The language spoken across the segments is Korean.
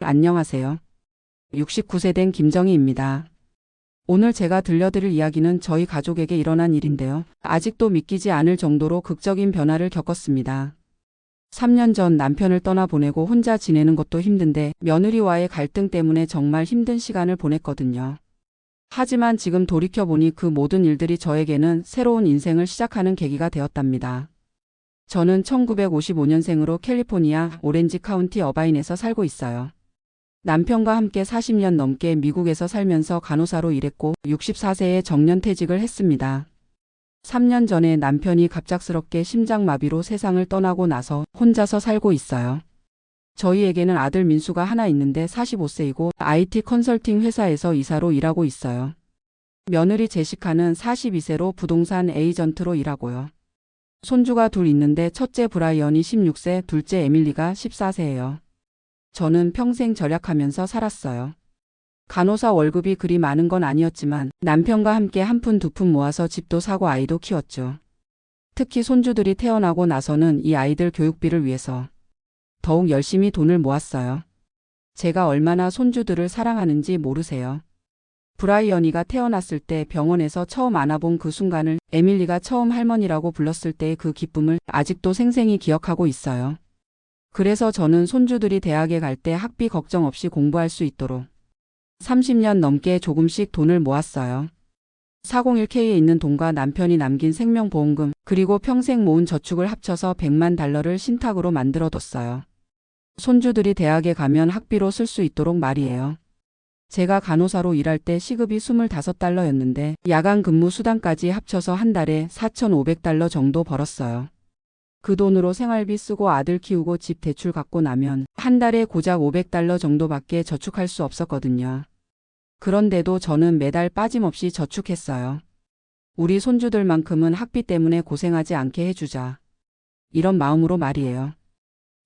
안녕하세요. 69세 된 김정희입니다. 오늘 제가 들려드릴 이야기는 저희 가족에게 일어난 일인데요. 아직도 믿기지 않을 정도로 극적인 변화를 겪었습니다. 3년 전 남편을 떠나보내고 혼자 지내는 것도 힘든데 며느리와의 갈등 때문에 정말 힘든 시간을 보냈거든요. 하지만 지금 돌이켜보니 그 모든 일들이 저에게는 새로운 인생을 시작하는 계기가 되었답니다. 저는 1955년생으로 캘리포니아 오렌지 카운티 어바인에서 살고 있어요. 남편과 함께 40년 넘게 미국에서 살면서 간호사로 일했고 64세에 정년퇴직을 했습니다. 3년 전에 남편이 갑작스럽게 심장마비로 세상을 떠나고 나서 혼자서 살고 있어요. 저희에게는 아들 민수가 하나 있는데 45세이고 IT 컨설팅 회사에서 이사로 일하고 있어요. 며느리 제시카는 42세로 부동산 에이전트로 일하고요. 손주가 둘 있는데 첫째 브라이언이 16세, 둘째 에밀리가 14세예요. 저는 평생 절약하면서 살았어요. 간호사 월급이 그리 많은 건 아니었지만 남편과 함께 한 푼 두 푼 모아서 집도 사고 아이도 키웠죠. 특히 손주들이 태어나고 나서는 이 아이들 교육비를 위해서 더욱 열심히 돈을 모았어요. 제가 얼마나 손주들을 사랑하는지 모르세요. 브라이언이가 태어났을 때 병원에서 처음 안아본 그 순간을 에밀리가 처음 할머니라고 불렀을 때의 그 기쁨을 아직도 생생히 기억하고 있어요. 그래서 저는 손주들이 대학에 갈 때 학비 걱정 없이 공부할 수 있도록 30년 넘게 조금씩 돈을 모았어요. 401k에 있는 돈과 남편이 남긴 생명보험금 그리고 평생 모은 저축을 합쳐서 $1,000,000를 신탁으로 만들어뒀어요. 손주들이 대학에 가면 학비로 쓸 수 있도록 말이에요. 제가 간호사로 일할 때 시급이 $25였는데 야간 근무 수당까지 합쳐서 한 달에 $4,500 정도 벌었어요. 그 돈으로 생활비 쓰고 아들 키우고 집 대출 갚고 나면 한 달에 고작 $500 정도밖에 저축할 수 없었거든요. 그런데도 저는 매달 빠짐없이 저축했어요. 우리 손주들만큼은 학비 때문에 고생하지 않게 해주자. 이런 마음으로 말이에요.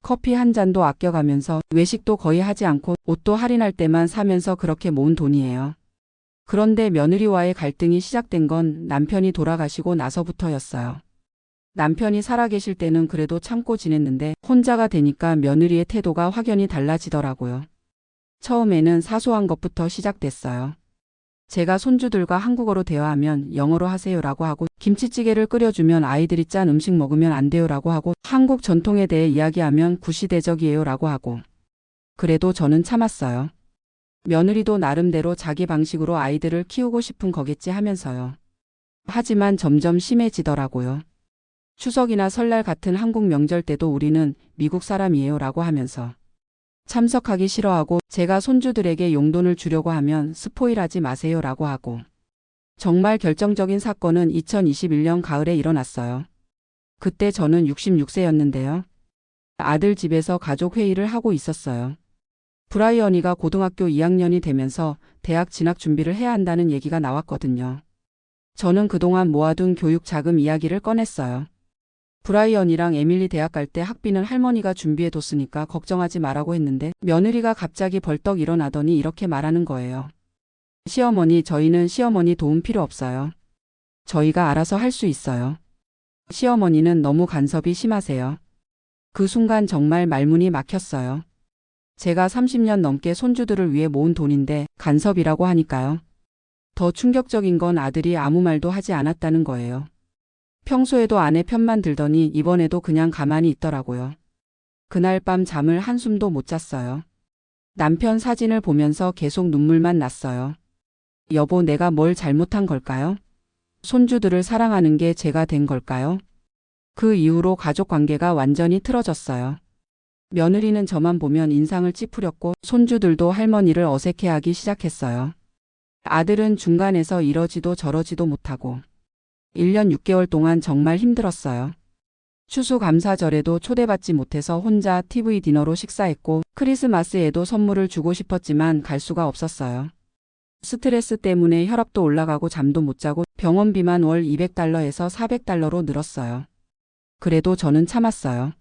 커피 한 잔도 아껴가면서 외식도 거의 하지 않고 옷도 할인할 때만 사면서 그렇게 모은 돈이에요. 그런데 며느리와의 갈등이 시작된 건 남편이 돌아가시고 나서부터였어요. 남편이 살아계실 때는 그래도 참고 지냈는데 혼자가 되니까 며느리의 태도가 확연히 달라지더라고요. 처음에는 사소한 것부터 시작됐어요. 제가 손주들과 한국어로 대화하면 영어로 하세요라고 하고 김치찌개를 끓여주면 아이들이 짠 음식 먹으면 안 돼요라고 하고 한국 전통에 대해 이야기하면 구시대적이에요라고 하고 그래도 저는 참았어요. 며느리도 나름대로 자기 방식으로 아이들을 키우고 싶은 거겠지 하면서요. 하지만 점점 심해지더라고요. 추석이나 설날 같은 한국 명절 때도 우리는 미국 사람이에요 라고 하면서 참석하기 싫어하고 제가 손주들에게 용돈을 주려고 하면 스포일하지 마세요 라고 하고 정말 결정적인 사건은 2021년 가을에 일어났어요. 그때 저는 66세였는데요. 아들 집에서 가족 회의를 하고 있었어요. 브라이언이가 고등학교 2학년이 되면서 대학 진학 준비를 해야 한다는 얘기가 나왔거든요. 저는 그동안 모아둔 교육 자금 이야기를 꺼냈어요. 브라이언이랑 에밀리 대학 갈 때 학비는 할머니가 준비해뒀으니까 걱정하지 말라고 했는데 며느리가 갑자기 벌떡 일어나더니 이렇게 말하는 거예요. 시어머니, 저희는 시어머니 도움 필요 없어요. 저희가 알아서 할 수 있어요. 시어머니는 너무 간섭이 심하세요. 그 순간 정말 말문이 막혔어요. 제가 30년 넘게 손주들을 위해 모은 돈인데 간섭이라고 하니까요. 더 충격적인 건 아들이 아무 말도 하지 않았다는 거예요. 평소에도 아내 편만 들더니 이번에도 그냥 가만히 있더라고요. 그날 밤 잠을 한숨도 못 잤어요. 남편 사진을 보면서 계속 눈물만 났어요. 여보, 내가 뭘 잘못한 걸까요? 손주들을 사랑하는 게 제가 된 걸까요? 그 이후로 가족 관계가 완전히 틀어졌어요. 며느리는 저만 보면 인상을 찌푸렸고 손주들도 할머니를 어색해하기 시작했어요. 아들은 중간에서 이러지도 저러지도 못하고 1년 6개월 동안 정말 힘들었어요. 추수감사절에도 초대받지 못해서 혼자 TV 디너로 식사했고 크리스마스에도 선물을 주고 싶었지만 갈 수가 없었어요. 스트레스 때문에 혈압도 올라가고 잠도 못 자고 병원비만 월 $200에서 $400로 늘었어요. 그래도 저는 참았어요.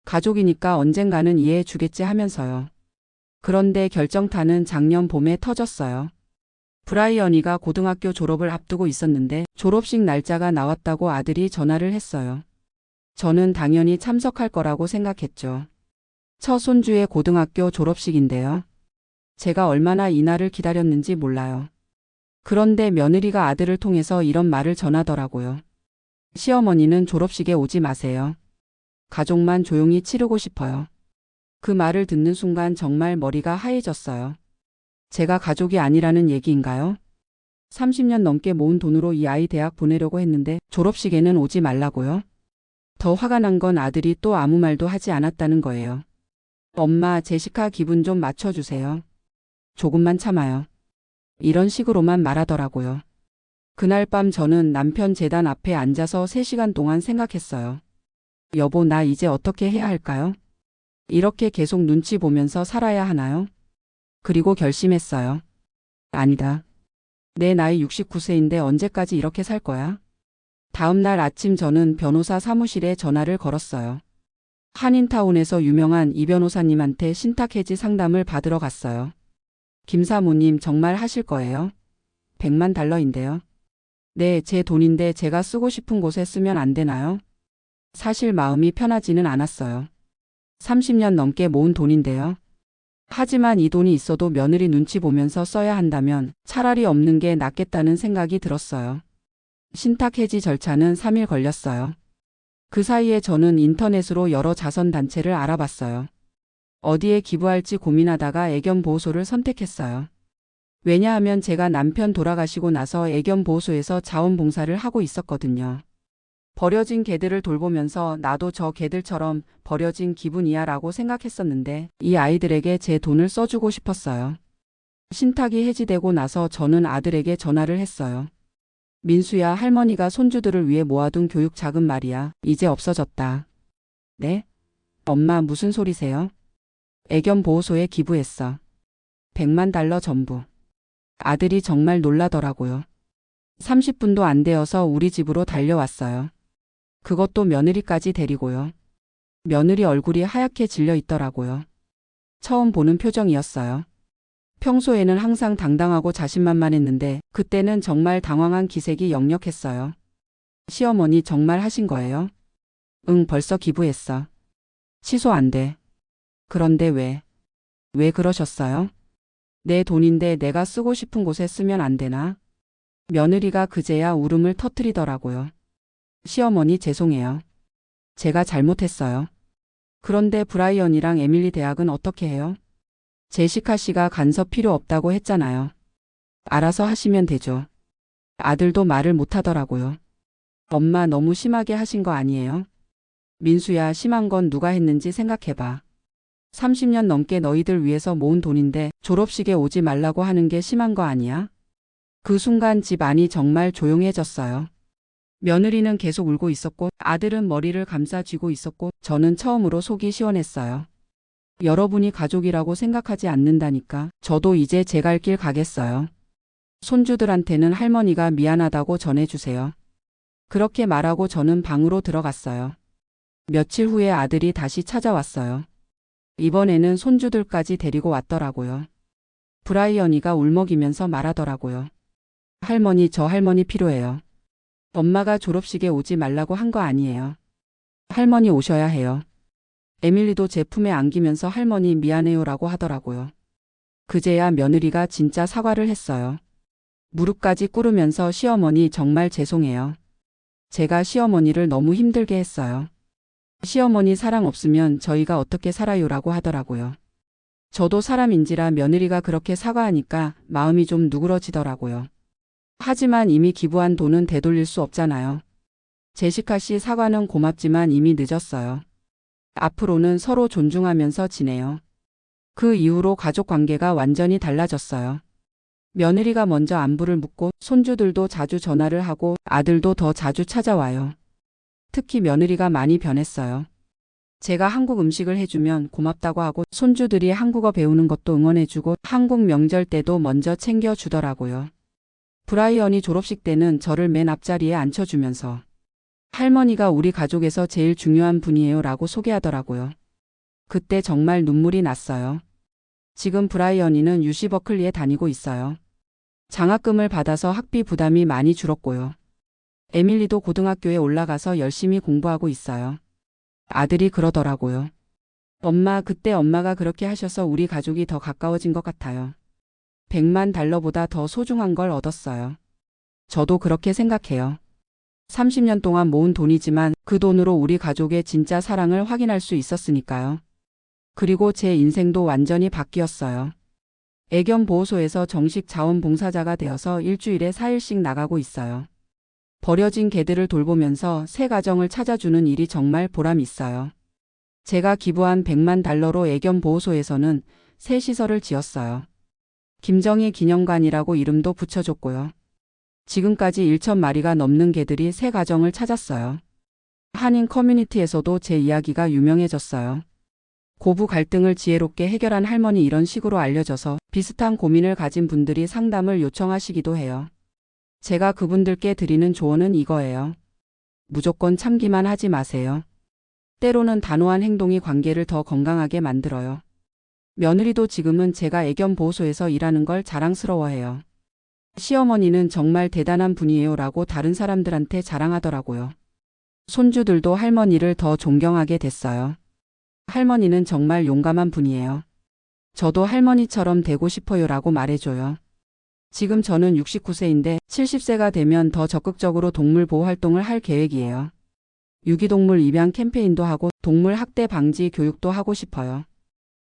가족이니까 언젠가는 이해해 주겠지 하면서요. 그런데 결정타는 작년 봄에 터졌어요. 브라이언이가 고등학교 졸업을 앞두고 있었는데 졸업식 날짜가 나왔다고 아들이 전화를 했어요. 저는 당연히 참석할 거라고 생각했죠. 첫 손주의 고등학교 졸업식인데요. 제가 얼마나 이 날을 기다렸는지 몰라요. 그런데 며느리가 아들을 통해서 이런 말을 전하더라고요. 시어머니는 졸업식에 오지 마세요. 가족만 조용히 치르고 싶어요. 그 말을 듣는 순간 정말 머리가 하얘졌어요. 제가 가족이 아니라는 얘기인가요? 30년 넘게 모은 돈으로 이 아이 대학 보내려고 했는데 졸업식에는 오지 말라고요? 더 화가 난 건 아들이 또 아무 말도 하지 않았다는 거예요. 엄마, 제시카 기분 좀 맞춰주세요. 조금만 참아요. 이런 식으로만 말하더라고요. 그날 밤 저는 남편 제단 앞에 앉아서 3시간 동안 생각했어요. 여보, 나 이제 어떻게 해야 할까요? 이렇게 계속 눈치 보면서 살아야 하나요? 그리고 결심했어요. 아니다. 내 나이 69세인데 언제까지 이렇게 살 거야? 다음 날 아침 저는 변호사 사무실에 전화를 걸었어요. 한인타운에서 유명한 이 변호사님한테 신탁해지 상담을 받으러 갔어요. 김 사모님 정말 하실 거예요? 100만 달러인데요. 네, 제 돈인데 제가 쓰고 싶은 곳에 쓰면 안 되나요? 사실 마음이 편하지는 않았어요. 30년 넘게 모은 돈인데요. 하지만 이 돈이 있어도 며느리 눈치 보면서 써야 한다면 차라리 없는 게 낫겠다는 생각이 들었어요. 신탁 해지 절차는 3일 걸렸어요. 그 사이에 저는 인터넷으로 여러 자선단체를 알아봤어요. 어디에 기부할지 고민하다가 애견보호소를 선택했어요. 왜냐하면 제가 남편 돌아가시고 나서 애견보호소에서 자원봉사를 하고 있었거든요. 버려진 개들을 돌보면서 나도 저 개들처럼 버려진 기분이야 라고 생각했었는데 이 아이들에게 제 돈을 써주고 싶었어요. 신탁이 해지되고 나서 저는 아들에게 전화를 했어요. 민수야, 할머니가 손주들을 위해 모아둔 교육 자금 말이야. 이제 없어졌다. 네? 엄마, 무슨 소리세요? 애견보호소에 기부했어. 100만 달러 전부. 아들이 정말 놀라더라고요. 30분도 안 되어서 우리 집으로 달려왔어요. 그것도 며느리까지 데리고요. 며느리 얼굴이 하얗게 질려 있더라고요. 처음 보는 표정이었어요. 평소에는 항상 당당하고 자신만만했는데 그때는 정말 당황한 기색이 역력했어요. 시어머니 정말 하신 거예요? 응, 벌써 기부했어. 취소 안 돼. 그런데 왜? 왜 그러셨어요? 내 돈인데 내가 쓰고 싶은 곳에 쓰면 안 되나? 며느리가 그제야 울음을 터뜨리더라고요. 시어머니 죄송해요. 제가 잘못했어요. 그런데 브라이언이랑 에밀리 대학은 어떻게 해요? 제시카 씨가 간섭 필요 없다고 했잖아요. 알아서 하시면 되죠. 아들도 말을 못하더라고요. 엄마, 너무 심하게 하신 거 아니에요? 민수야, 심한 건 누가 했는지 생각해봐. 30년 넘게 너희들 위해서 모은 돈인데 졸업식에 오지 말라고 하는 게 심한 거 아니야? 그 순간 집 안이 정말 조용해졌어요. 며느리는 계속 울고 있었고 아들은 머리를 감싸 쥐고 있었고 저는 처음으로 속이 시원했어요. 여러분이 가족이라고 생각하지 않는다니까 저도 이제 제 갈 길 가겠어요. 손주들한테는 할머니가 미안하다고 전해주세요. 그렇게 말하고 저는 방으로 들어갔어요. 며칠 후에 아들이 다시 찾아왔어요. 이번에는 손주들까지 데리고 왔더라고요. 브라이언이가 울먹이면서 말하더라고요. 할머니, 저 할머니 필요해요. 엄마가 졸업식에 오지 말라고 한 거 아니에요. 할머니 오셔야 해요. 에밀리도 제 품에 안기면서 할머니 미안해요라고 하더라고요. 그제야 며느리가 진짜 사과를 했어요. 무릎까지 꿇으면서 시어머니 정말 죄송해요. 제가 시어머니를 너무 힘들게 했어요. 시어머니 사랑 없으면 저희가 어떻게 살아요라고 하더라고요. 저도 사람인지라 며느리가 그렇게 사과하니까 마음이 좀 누그러지더라고요. 하지만 이미 기부한 돈은 되돌릴 수 없잖아요. 제시카 씨 사과는 고맙지만 이미 늦었어요. 앞으로는 서로 존중하면서 지내요. 그 이후로 가족 관계가 완전히 달라졌어요. 며느리가 먼저 안부를 묻고 손주들도 자주 전화를 하고 아들도 더 자주 찾아와요. 특히 며느리가 많이 변했어요. 제가 한국 음식을 해주면 고맙다고 하고 손주들이 한국어 배우는 것도 응원해주고 한국 명절 때도 먼저 챙겨주더라고요. 브라이언이 졸업식 때는 저를 맨 앞자리에 앉혀주면서 할머니가 우리 가족에서 제일 중요한 분이에요 라고 소개하더라고요. 그때 정말 눈물이 났어요. 지금 브라이언이는 UC 버클리에 다니고 있어요. 장학금을 받아서 학비 부담이 많이 줄었고요. 에밀리도 고등학교에 올라가서 열심히 공부하고 있어요. 아들이 그러더라고요. 엄마, 그때 엄마가 그렇게 하셔서 우리 가족이 더 가까워진 것 같아요. 100만 달러보다 더 소중한 걸 얻었어요. 저도 그렇게 생각해요. 30년 동안 모은 돈이지만 그 돈으로 우리 가족의 진짜 사랑을 확인할 수 있었으니까요. 그리고 제 인생도 완전히 바뀌었어요. 애견 보호소에서 정식 자원봉사자가 되어서 일주일에 4일씩 나가고 있어요. 버려진 개들을 돌보면서 새 가정을 찾아주는 일이 정말 보람 있어요. 제가 기부한 100만 달러로 애견 보호소에서는 새 시설을 지었어요. 김정희 기념관이라고 이름도 붙여줬고요. 지금까지 1,000마리가 넘는 개들이 새 가정을 찾았어요. 한인 커뮤니티에서도 제 이야기가 유명해졌어요. 고부 갈등을 지혜롭게 해결한 할머니, 이런 식으로 알려져서 비슷한 고민을 가진 분들이 상담을 요청하시기도 해요. 제가 그분들께 드리는 조언은 이거예요. 무조건 참기만 하지 마세요. 때로는 단호한 행동이 관계를 더 건강하게 만들어요. 며느리도 지금은 제가 애견 보호소에서 일하는 걸 자랑스러워해요. 시어머니는 정말 대단한 분이에요 라고 다른 사람들한테 자랑하더라고요. 손주들도 할머니를 더 존경하게 됐어요. 할머니는 정말 용감한 분이에요. 저도 할머니처럼 되고 싶어요 라고 말해줘요. 지금 저는 69세인데 70세가 되면 더 적극적으로 동물 보호 활동을 할 계획이에요. 유기동물 입양 캠페인도 하고 동물 학대 방지 교육도 하고 싶어요.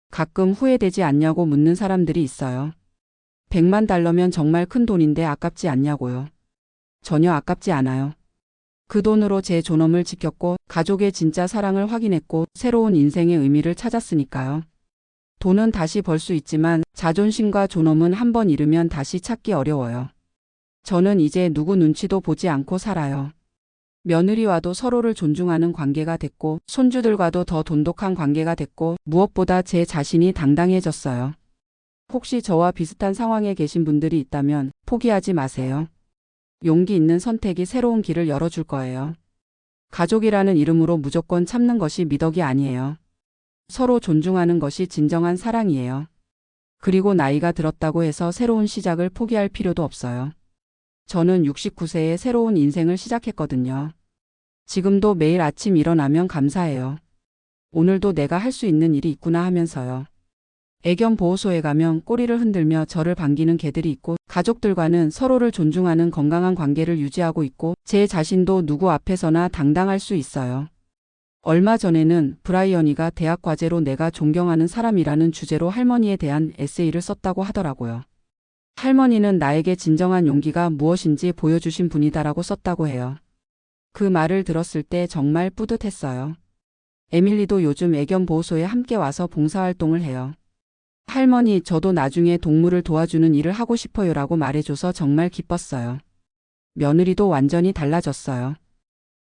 가끔 후회되지 않냐고 묻는 사람들이 있어요. 100만 달러면 정말 큰 돈인데 아깝지 않냐고요. 전혀 아깝지 않아요. 그 돈으로 제 존엄을 지켰고 가족의 진짜 사랑을 확인했고 새로운 인생의 의미를 찾았으니까요. 돈은 다시 벌 수 있지만 자존심과 존엄은 한번 잃으면 다시 찾기 어려워요. 저는 이제 누구 눈치도 보지 않고 살아요. 며느리와도 서로를 존중하는 관계가 됐고 손주들과도 더 돈독한 관계가 됐고 무엇보다 제 자신이 당당해졌어요. 혹시 저와 비슷한 상황에 계신 분들이 있다면 포기하지 마세요. 용기 있는 선택이 새로운 길을 열어줄 거예요. 가족이라는 이름으로 무조건 참는 것이 미덕이 아니에요. 서로 존중하는 것이 진정한 사랑이에요. 그리고 나이가 들었다고 해서 새로운 시작을 포기할 필요도 없어요. 저는 69세에 새로운 인생을 시작했거든요. 지금도 매일 아침 일어나면 감사해요. 오늘도 내가 할 수 있는 일이 있구나 하면서요. 애견 보호소에 가면 꼬리를 흔들며 저를 반기는 개들이 있고 가족들과는 서로를 존중하는 건강한 관계를 유지하고 있고 제 자신도 누구 앞에서나 당당할 수 있어요. 얼마 전에는 브라이언이가 대학 과제로 내가 존경하는 사람이라는 주제로 할머니에 대한 에세이를 썼다고 하더라고요. 할머니는 나에게 진정한 용기가 무엇인지 보여주신 분이다라고 썼다고 해요. 그 말을 들었을 때 정말 뿌듯했어요. 에밀리도 요즘 애견 보호소에 함께 와서 봉사활동을 해요. 할머니, 저도 나중에 동물을 도와주는 일을 하고 싶어요 라고 말해줘서 정말 기뻤어요. 며느리도 완전히 달라졌어요.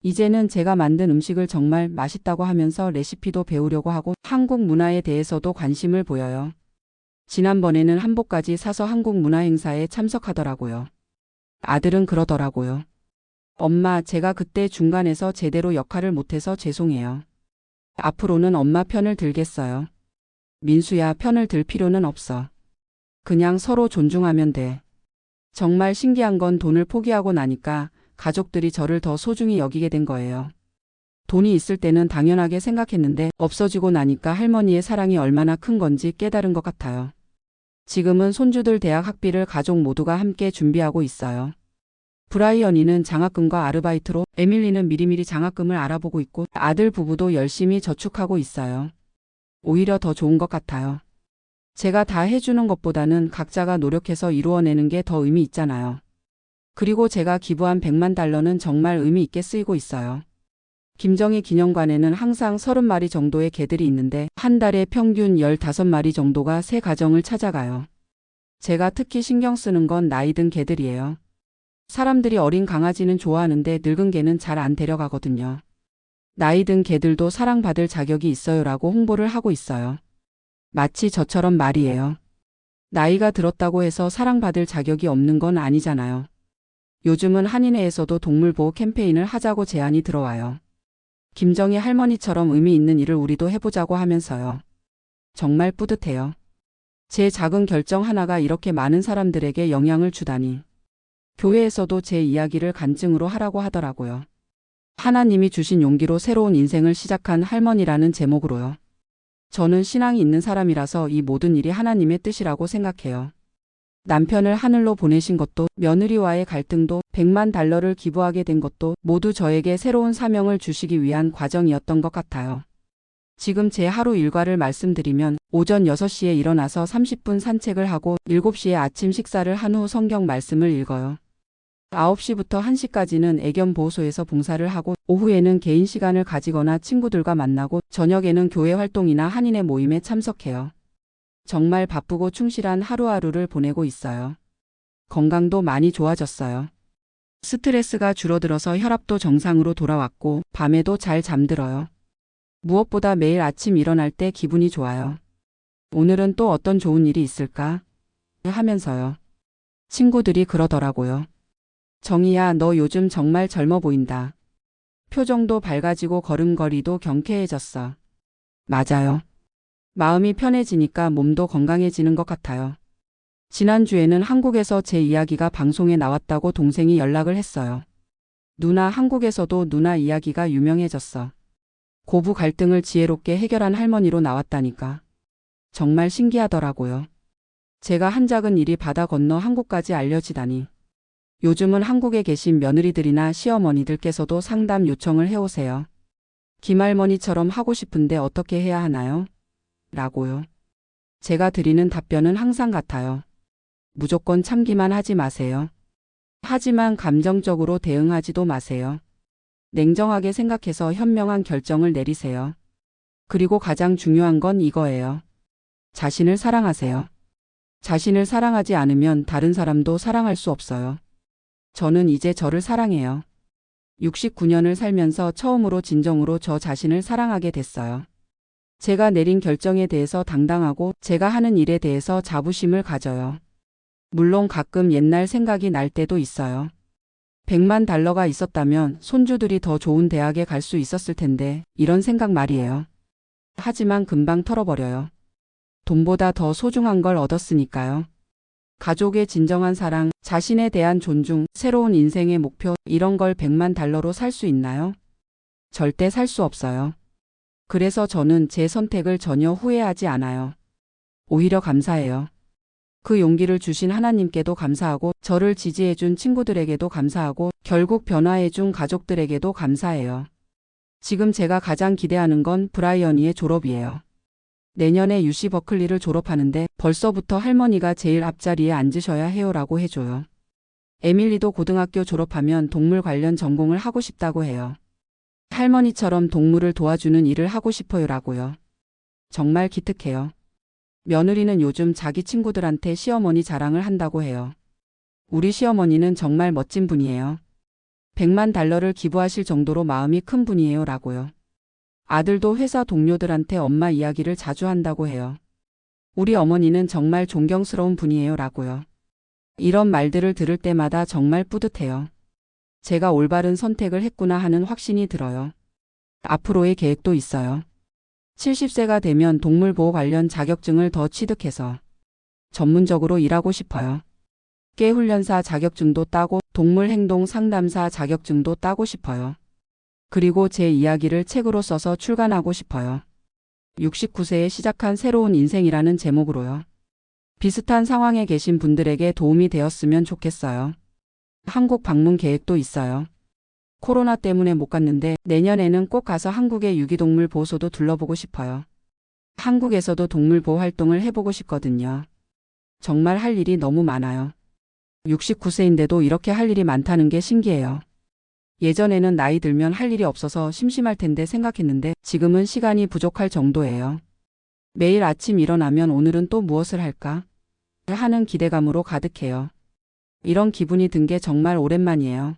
이제는 제가 만든 음식을 정말 맛있다고 하면서 레시피도 배우려고 하고 한국 문화에 대해서도 관심을 보여요. 지난번에는 한복까지 사서 한국 문화 행사에 참석하더라고요. 아들은 그러더라고요. 엄마, 제가 그때 중간에서 제대로 역할을 못해서 죄송해요. 앞으로는 엄마 편을 들겠어요. 민수야, 편을 들 필요는 없어. 그냥 서로 존중하면 돼. 정말 신기한 건 돈을 포기하고 나니까 가족들이 저를 더 소중히 여기게 된 거예요. 돈이 있을 때는 당연하게 생각했는데 없어지고 나니까 할머니의 사랑이 얼마나 큰 건지 깨달은 것 같아요. 지금은 손주들 대학 학비를 가족 모두가 함께 준비하고 있어요. 브라이언이는 장학금과 아르바이트로, 에밀리는 미리미리 장학금을 알아보고 있고 아들 부부도 열심히 저축하고 있어요. 오히려 더 좋은 것 같아요. 제가 다 해주는 것보다는 각자가 노력해서 이루어내는 게 더 의미 있잖아요. 그리고 제가 기부한 100만 달러는 정말 의미 있게 쓰이고 있어요. 김정희 기념관에는 항상 30마리 정도의 개들이 있는데 한 달에 평균 15마리 정도가 새 가정을 찾아가요. 제가 특히 신경 쓰는 건 나이 든 개들이에요. 사람들이 어린 강아지는 좋아하는데 늙은 개는 잘 안 데려가거든요. 나이 든 개들도 사랑받을 자격이 있어요라고 홍보를 하고 있어요. 마치 저처럼 말이에요. 나이가 들었다고 해서 사랑받을 자격이 없는 건 아니잖아요. 요즘은 한인회에서도 동물보호 캠페인을 하자고 제안이 들어와요. 김정희 할머니처럼 의미 있는 일을 우리도 해보자고 하면서요. 정말 뿌듯해요. 제 작은 결정 하나가 이렇게 많은 사람들에게 영향을 주다니. 교회에서도 제 이야기를 간증으로 하라고 하더라고요. 하나님이 주신 용기로 새로운 인생을 시작한 할머니라는 제목으로요. 저는 신앙이 있는 사람이라서 이 모든 일이 하나님의 뜻이라고 생각해요. 남편을 하늘로 보내신 것도, 며느리와의 갈등도, 100만 달러를 기부하게 된 것도 모두 저에게 새로운 사명을 주시기 위한 과정이었던 것 같아요. 지금 제 하루 일과를 말씀드리면 오전 6시에 일어나서 30분 산책을 하고 7시에 아침 식사를 한 후 성경 말씀을 읽어요. 9시부터 1시까지는 애견보호소에서 봉사를 하고 오후에는 개인 시간을 가지거나 친구들과 만나고 저녁에는 교회 활동이나 한인의 모임에 참석해요. 정말 바쁘고 충실한 하루하루를 보내고 있어요. 건강도 많이 좋아졌어요. 스트레스가 줄어들어서 혈압도 정상으로 돌아왔고 밤에도 잘 잠들어요. 무엇보다 매일 아침 일어날 때 기분이 좋아요. 오늘은 또 어떤 좋은 일이 있을까? 하면서요. 친구들이 그러더라고요. 정희야, 너 요즘 정말 젊어 보인다. 표정도 밝아지고 걸음걸이도 경쾌해졌어. 맞아요. 마음이 편해지니까 몸도 건강해지는 것 같아요. 지난주에는 한국에서 제 이야기가 방송에 나왔다고 동생이 연락을 했어요. 누나, 한국에서도 누나 이야기가 유명해졌어. 고부 갈등을 지혜롭게 해결한 할머니로 나왔다니까. 정말 신기하더라고요. 제가 한 작은 일이 바다 건너 한국까지 알려지다니. 요즘은 한국에 계신 며느리들이나 시어머니들께서도 상담 요청을 해오세요. 김할머니처럼 하고 싶은데 어떻게 해야 하나요? 라고요. 제가 드리는 답변은 항상 같아요. 무조건 참기만 하지 마세요. 하지만 감정적으로 대응하지도 마세요. 냉정하게 생각해서 현명한 결정을 내리세요. 그리고 가장 중요한 건 이거예요. 자신을 사랑하세요. 자신을 사랑하지 않으면 다른 사람도 사랑할 수 없어요. 저는 이제 저를 사랑해요. 69년을 살면서 처음으로 진정으로 저 자신을 사랑하게 됐어요. 제가 내린 결정에 대해서 당당하고 제가 하는 일에 대해서 자부심을 가져요. 물론 가끔 옛날 생각이 날 때도 있어요. 100만 달러가 있었다면 손주들이 더 좋은 대학에 갈 수 있었을 텐데 이런 생각 말이에요. 하지만 금방 털어버려요. 돈보다 더 소중한 걸 얻었으니까요. 가족의 진정한 사랑, 자신에 대한 존중, 새로운 인생의 목표, 이런 걸 100만 달러로 살 수 있나요? 절대 살 수 없어요. 그래서 저는 제 선택을 전혀 후회하지 않아요. 오히려 감사해요. 그 용기를 주신 하나님께도 감사하고 저를 지지해준 친구들에게도 감사하고 결국 변화해준 가족들에게도 감사해요. 지금 제가 가장 기대하는 건 브라이언이의 졸업이에요. 내년에 UC 버클리를 졸업하는데 벌써부터 할머니가 제일 앞자리에 앉으셔야 해요라고 해줘요. 에밀리도 고등학교 졸업하면 동물 관련 전공을 하고 싶다고 해요. 할머니처럼 동물을 도와주는 일을 하고 싶어요라고요. 정말 기특해요. 며느리는 요즘 자기 친구들한테 시어머니 자랑을 한다고 해요. 우리 시어머니는 정말 멋진 분이에요. 100만 달러를 기부하실 정도로 마음이 큰 분이에요 라고요. 아들도 회사 동료들한테 엄마 이야기를 자주 한다고 해요. 우리 어머니는 정말 존경스러운 분이에요 라고요. 이런 말들을 들을 때마다 정말 뿌듯해요. 제가 올바른 선택을 했구나 하는 확신이 들어요. 앞으로의 계획도 있어요. 70세가 되면 동물보호 관련 자격증을 더 취득해서 전문적으로 일하고 싶어요. 깨훈련사 자격증도 따고 동물 행동 상담사 자격증도 따고 싶어요. 그리고 제 이야기를 책으로 써서 출간하고 싶어요. 69세에 시작한 새로운 인생이라는 제목으로요. 비슷한 상황에 계신 분들에게 도움이 되었으면 좋겠어요. 한국 방문 계획도 있어요. 코로나 때문에 못 갔는데 내년에는 꼭 가서 한국의 유기동물 보호소도 둘러보고 싶어요. 한국에서도 동물보호 활동을 해보고 싶거든요. 정말 할 일이 너무 많아요. 69세인데도 이렇게 할 일이 많다는 게 신기해요. 예전에는 나이 들면 할 일이 없어서 심심할 텐데 생각했는데 지금은 시간이 부족할 정도예요. 매일 아침 일어나면 오늘은 또 무엇을 할까? 하는 기대감으로 가득해요. 이런 기분이 든 게 정말 오랜만이에요.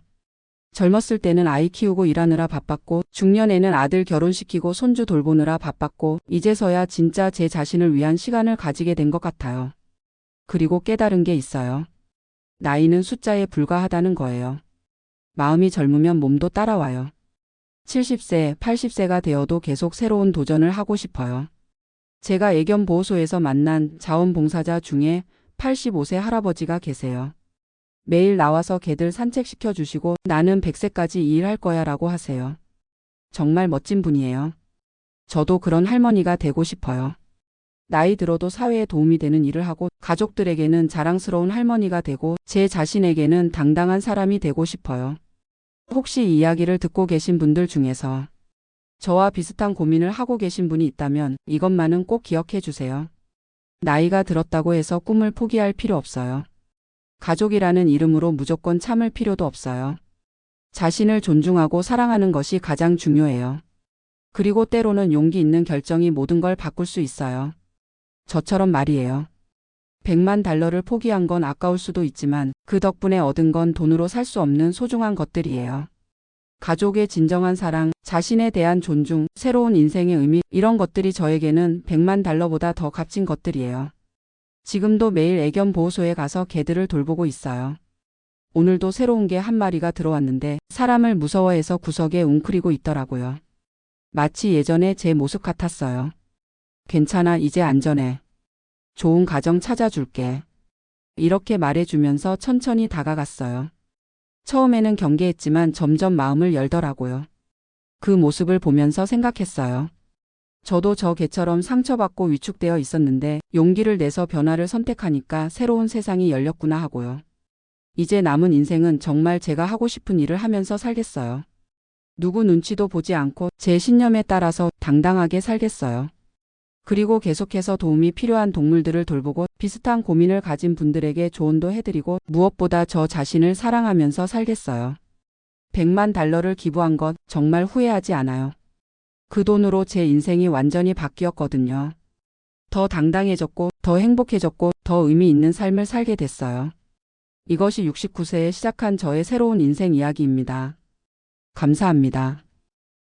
젊었을 때는 아이 키우고 일하느라 바빴고 중년에는 아들 결혼시키고 손주 돌보느라 바빴고 이제서야 진짜 제 자신을 위한 시간을 가지게 된 것 같아요. 그리고 깨달은 게 있어요. 나이는 숫자에 불과하다는 거예요. 마음이 젊으면 몸도 따라와요. 70세, 80세가 되어도 계속 새로운 도전을 하고 싶어요. 제가 애견보호소에서 만난 자원봉사자 중에 85세 할아버지가 계세요. 매일 나와서 개들 산책시켜 주시고 나는 100세까지 이 일 할 거야 라고 하세요. 정말 멋진 분이에요. 저도 그런 할머니가 되고 싶어요. 나이 들어도 사회에 도움이 되는 일을 하고 가족들에게는 자랑스러운 할머니가 되고 제 자신에게는 당당한 사람이 되고 싶어요. 혹시 이 이야기를 듣고 계신 분들 중에서 저와 비슷한 고민을 하고 계신 분이 있다면 이것만은 꼭 기억해 주세요. 나이가 들었다고 해서 꿈을 포기할 필요 없어요. 가족이라는 이름으로 무조건 참을 필요도 없어요. 자신을 존중하고 사랑하는 것이 가장 중요해요. 그리고 때로는 용기 있는 결정이 모든 걸 바꿀 수 있어요. 저처럼 말이에요. 100만 달러를 포기한 건 아까울 수도 있지만 그 덕분에 얻은 건 돈으로 살 수 없는 소중한 것들이에요. 가족의 진정한 사랑, 자신에 대한 존중, 새로운 인생의 의미, 이런 것들이 저에게는 100만 달러보다 더 값진 것들이에요. 지금도 매일 애견 보호소에 가서 개들을 돌보고 있어요. 오늘도 새로운 개 한 마리가 들어왔는데 사람을 무서워해서 구석에 웅크리고 있더라고요. 마치 예전에 제 모습 같았어요. 괜찮아, 이제 안전해. 좋은 가정 찾아줄게. 이렇게 말해주면서 천천히 다가갔어요. 처음에는 경계했지만 점점 마음을 열더라고요. 그 모습을 보면서 생각했어요. 저도 저 개처럼 상처받고 위축되어 있었는데 용기를 내서 변화를 선택하니까 새로운 세상이 열렸구나 하고요. 이제 남은 인생은 정말 제가 하고 싶은 일을 하면서 살겠어요. 누구 눈치도 보지 않고 제 신념에 따라서 당당하게 살겠어요. 그리고 계속해서 도움이 필요한 동물들을 돌보고 비슷한 고민을 가진 분들에게 조언도 해드리고 무엇보다 저 자신을 사랑하면서 살겠어요. 100만 달러를 기부한 것 정말 후회하지 않아요. 그 돈으로 제 인생이 완전히 바뀌었거든요. 더 당당해졌고 더 행복해졌고 더 의미 있는 삶을 살게 됐어요. 이것이 69세에 시작한 저의 새로운 인생 이야기입니다. 감사합니다.